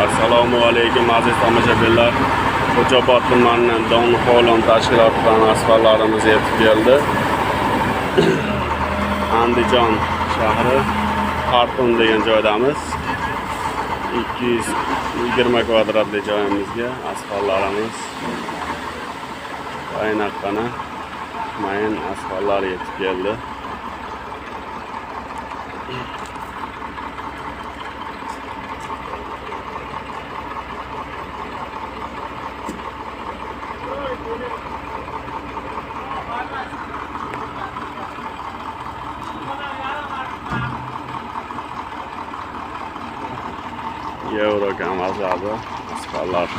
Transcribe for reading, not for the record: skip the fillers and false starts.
Assalomu alaykum aziz tomoshabinlar. Ko'chabod tumanining Donxolon tashkilotidan asfaltlarimiz yetib keldi. Andijon shahri Xartun degan joydamiz. 220 kvadratli joyimizga asfaltlarimiz aynaqqana mayin asfaltlar yetib keldi. Euro kam azabi asfaltlar